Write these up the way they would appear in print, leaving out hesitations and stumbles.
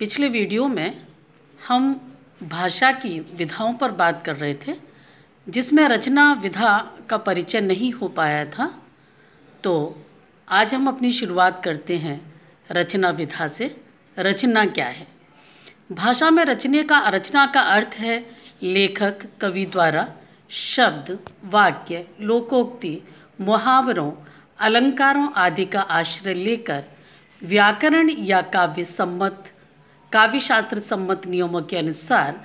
पिछले वीडियो में हम भाषा की विधाओं पर बात कर रहे थे, जिसमें रचना विधा का परिचय नहीं हो पाया था। तो आज हम अपनी शुरुआत करते हैं रचना विधा से। रचना क्या है? भाषा में रचना का अर्थ है लेखक कवि द्वारा शब्द, वाक्य, लोकोक्ति, मुहावरों, अलंकारों आदि का आश्रय लेकर व्याकरण या काव्यशास्त्र सम्मत नियमों के अनुसार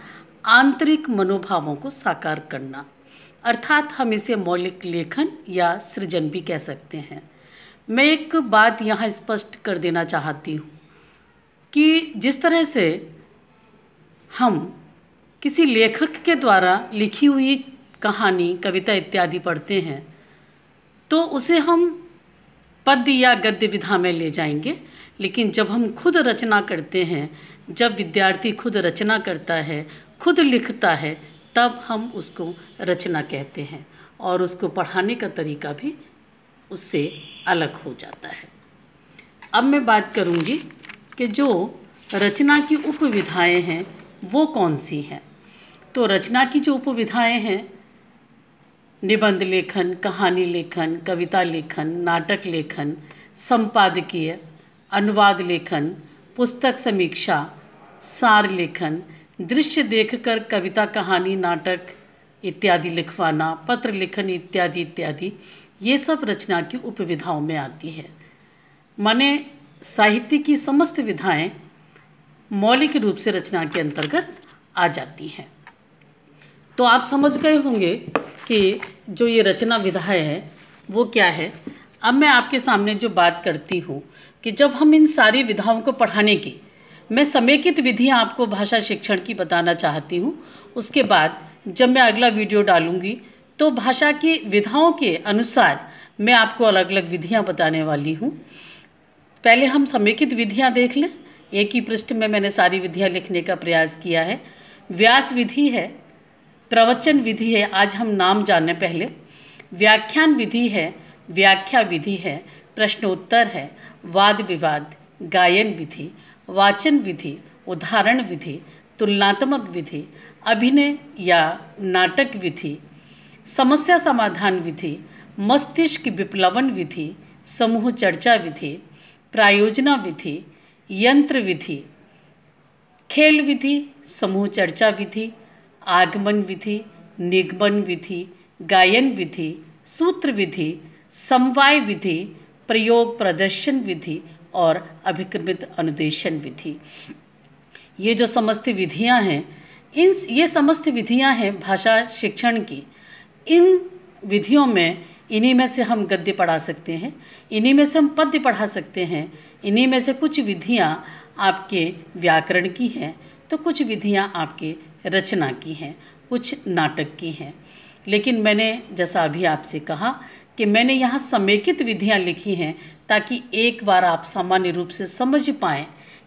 आंतरिक मनोभावों को साकार करना, अर्थात हम इसे मौलिक लेखन या सृजन भी कह सकते हैं। मैं एक बात यहाँ स्पष्ट कर देना चाहती हूँ कि जिस तरह से हम किसी लेखक के द्वारा लिखी हुई कहानी, कविता इत्यादि पढ़ते हैं तो उसे हम पद्य या गद्य विधा में ले जाएंगे, लेकिन जब हम खुद रचना करते हैं, जब विद्यार्थी खुद रचना करता है, खुद लिखता है, तब हम उसको रचना कहते हैं और उसको पढ़ाने का तरीका भी उससे अलग हो जाता है। अब मैं बात करूंगी कि जो रचना की उपविधाएं हैं वो कौन सी हैं। तो रचना की जो उपविधाएं हैं, निबंध लेखन, कहानी लेखन, कविता लेखन, नाटक लेखन, संपादकीय, अनुवाद लेखन, पुस्तक समीक्षा, सार लेखन, दृश्य देखकर कविता, कहानी, नाटक इत्यादि लिखवाना, पत्र लेखन इत्यादि इत्यादि, ये सब रचना की उपविधाओं में आती है। माने साहित्य की समस्त विधाएं मौलिक रूप से रचना के अंतर्गत आ जाती हैं। तो आप समझ गए होंगे कि जो ये रचना विधा है वो क्या है। अब मैं आपके सामने जो बात करती हूँ कि जब हम इन सारी विधाओं को पढ़ाने की, मैं समेकित विधियाँ आपको भाषा शिक्षण की बताना चाहती हूँ। उसके बाद जब मैं अगला वीडियो डालूँगी तो भाषा की विधाओं के अनुसार मैं आपको अलग अलग विधियाँ बताने वाली हूँ। पहले हम समेकित विधियाँ देख लें। एक ही पृष्ठ में मैंने सारी विधियाँ लिखने का प्रयास किया है। व्यास विधि है, प्रवचन विधि है, आज हम नाम जाने पहले। व्याख्यान विधि है, व्याख्या विधि है, प्रश्नोत्तर है, वाद विवाद, गायन विधि, वाचन विधि, उदाहरण विधि, तुलनात्मक विधि, अभिनय या नाटक विधि, समस्या समाधान विधि, मस्तिष्क विप्लवन विधि, समूह चर्चा विधि, प्रायोजना विधि, यंत्र विधि, खेल विधि, समूह चर्चा विधि, आगमन विधि, निगमन विधि, गायन विधि, सूत्र विधि, समवाय विधि, प्रयोग प्रदर्शन विधि और अभिक्रमित अनुदेशन विधि। ये जो समस्त विधियां हैं, ये समस्त विधियां हैं भाषा शिक्षण की। इन विधियों में इन्हीं में से हम गद्य पढ़ा सकते हैं, इन्हीं में से हम पद्य पढ़ा सकते हैं, इन्हीं में से कुछ विधियां आपके व्याकरण की हैं तो कुछ विधियां आपके रचना की हैं, कुछ नाटक की हैं। लेकिन मैंने जैसा अभी आपसे कहा कि मैंने यहाँ समेकित विधियाँ लिखी हैं ताकि एक बार आप सामान्य रूप से समझ पाएँ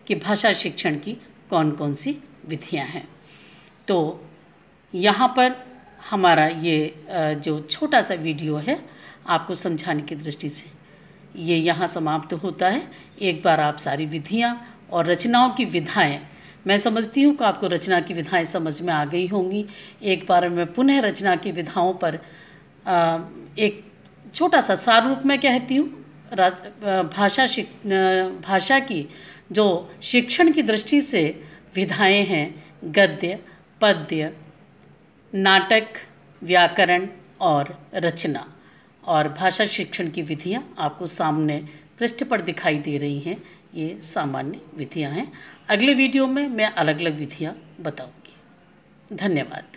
कि भाषा शिक्षण की कौन कौन सी विधियाँ हैं। तो यहाँ पर हमारा ये जो छोटा सा वीडियो है आपको समझाने की दृष्टि से ये यहाँ समाप्त होता है। एक बार आप सारी विधियाँ और रचनाओं की विधाएं, मैं समझती हूँ कि आपको रचना की विधाएं समझ में आ गई होंगी। एक बार मैं पुनः रचना की विधाओं पर एक छोटा सा सार रूप में कहती हूँ। भाषा की जो शिक्षण की दृष्टि से विधाएं हैं, गद्य, पद्य, नाटक, व्याकरण और रचना, और भाषा शिक्षण की विधियाँ आपको सामने पृष्ठ पर दिखाई दे रही हैं। ये सामान्य विधियाँ हैं। अगले वीडियो में मैं अलग अलग विधियाँ बताऊंगी। धन्यवाद।